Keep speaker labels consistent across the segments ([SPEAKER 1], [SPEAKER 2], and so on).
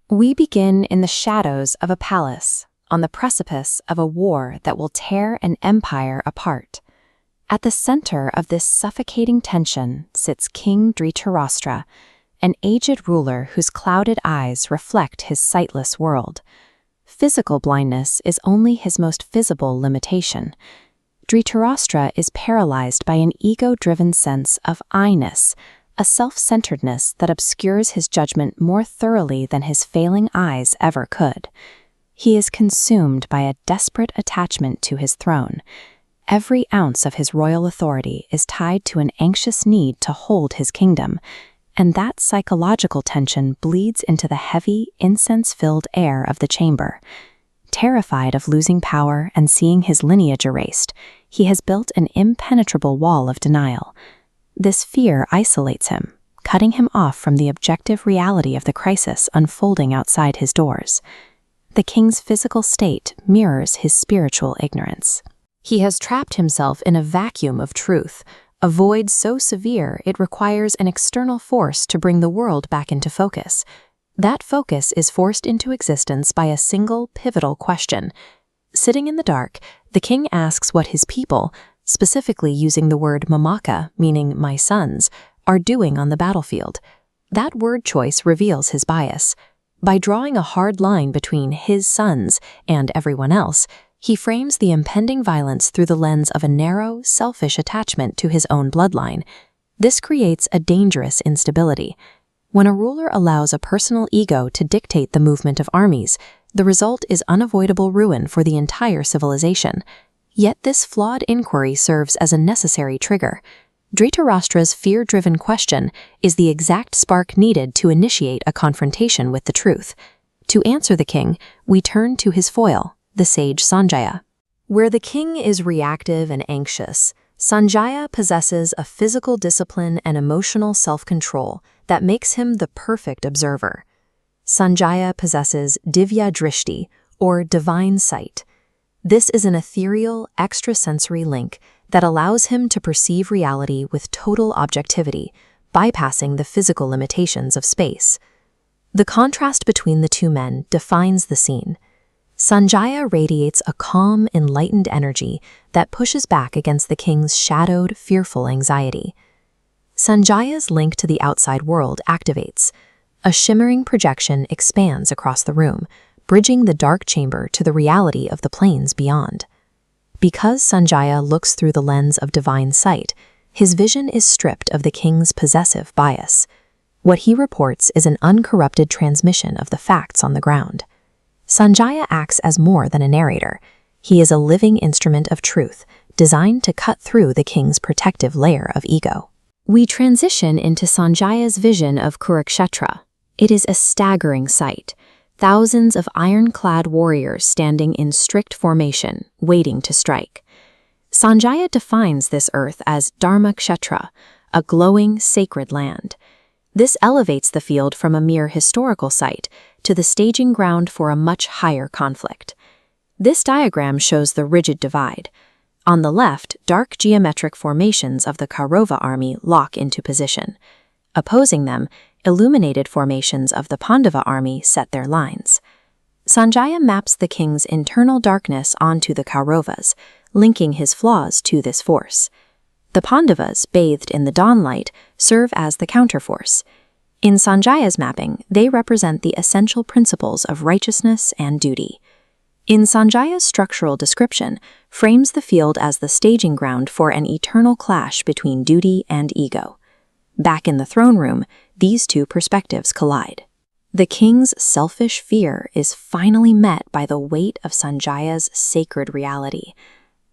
[SPEAKER 1] We begin in the shadows of a palace, on the precipice of a war that will tear an empire apart. At the center of this suffocating tension sits King Dhritarashtra, an aged ruler whose clouded eyes reflect his sightless world. Physical blindness is only his most visible limitation. Dhritarashtra is paralyzed by an ego-driven sense of I-ness, a self-centeredness that obscures his judgment more thoroughly than his failing eyes ever could. He is consumed by a desperate attachment to his throne. Every ounce of his royal authority is tied to an anxious need to hold his kingdom, and that psychological tension bleeds into the heavy, incense-filled air of the chamber. Terrified of losing power and seeing his lineage erased, he has built an impenetrable wall of denial. This fear isolates him, cutting him off from the objective reality of the crisis unfolding outside his doors. The king's physical state mirrors his spiritual ignorance. He has trapped himself in a vacuum of truth, a void so severe it requires an external force to bring the world back into focus. That focus is forced into existence by a single pivotal question. Sitting in the dark, the king asks what his people, specifically using the word mamaka, meaning my sons, are doing on the battlefield. That word choice reveals his bias. By drawing a hard line between his sons and everyone else, he frames the impending violence through the lens of a narrow, selfish attachment to his own bloodline. This creates a dangerous instability. When a ruler allows a personal ego to dictate the movement of armies, the result is unavoidable ruin for the entire civilization. Yet this flawed inquiry serves as a necessary trigger. Dhritarashtra's fear-driven question is the exact spark needed to initiate a confrontation with the truth. To answer the king, we turn to his foil, the sage Sanjaya. Where the king is reactive and anxious, Sanjaya possesses a physical discipline and emotional self-control that makes him the perfect observer. Sanjaya possesses Divya Drishti, or divine sight. This is an ethereal, extrasensory link that allows him to perceive reality with total objectivity, bypassing the physical limitations of space. The contrast between the two men defines the scene. Sanjaya radiates a calm, enlightened energy that pushes back against the king's shadowed, fearful anxiety. Sanjaya's link to the outside world activates. A shimmering projection expands across the room, bridging the dark chamber to the reality of the plains beyond. Because Sanjaya looks through the lens of divine sight, his vision is stripped of the king's possessive bias. What he reports is an uncorrupted transmission of the facts on the ground. Sanjaya acts as more than a narrator. He is a living instrument of truth, designed to cut through the king's protective layer of ego. We transition into Sanjaya's vision of Kurukshetra. It is a staggering sight. Thousands of iron-clad warriors standing in strict formation, waiting to strike. Sanjaya defines this earth as Dharmakshetra, a glowing, sacred land. This elevates the field from a mere historical site to the staging ground for a much higher conflict. This diagram shows the rigid divide. On the left, dark geometric formations of the Kaurava army lock into position. Opposing them, illuminated formations of the Pandava army set their lines. Sanjaya maps the king's internal darkness onto the Kauravas, linking his flaws to this force. The Pandavas, bathed in the dawn light, serve as the counterforce. In Sanjaya's mapping, they represent the essential principles of righteousness and duty. In Sanjaya's structural description, frames the field as the staging ground for an eternal clash between duty and ego. Back in the throne room, these two perspectives collide. The king's selfish fear is finally met by the weight of Sanjaya's sacred reality.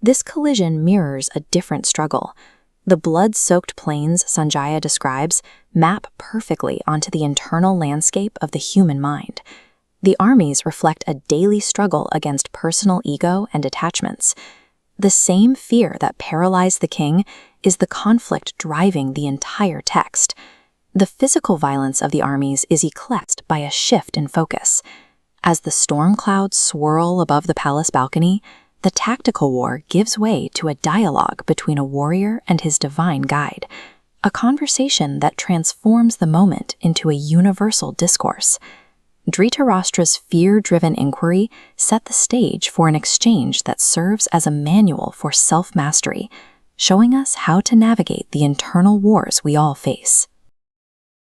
[SPEAKER 1] This collision mirrors a different struggle. The blood-soaked plains Sanjaya describes map perfectly onto the internal landscape of the human mind. The armies reflect a daily struggle against personal ego and attachments. The same fear that paralyzed the king is the conflict driving the entire text. The physical violence of the armies is eclipsed by a shift in focus. As the storm clouds swirl above the palace balcony, the tactical war gives way to a dialogue between a warrior and his divine guide, a conversation that transforms the moment into a universal discourse. Dhritarashtra's fear-driven inquiry set the stage for an exchange that serves as a manual for self-mastery, showing us how to navigate the internal wars we all face.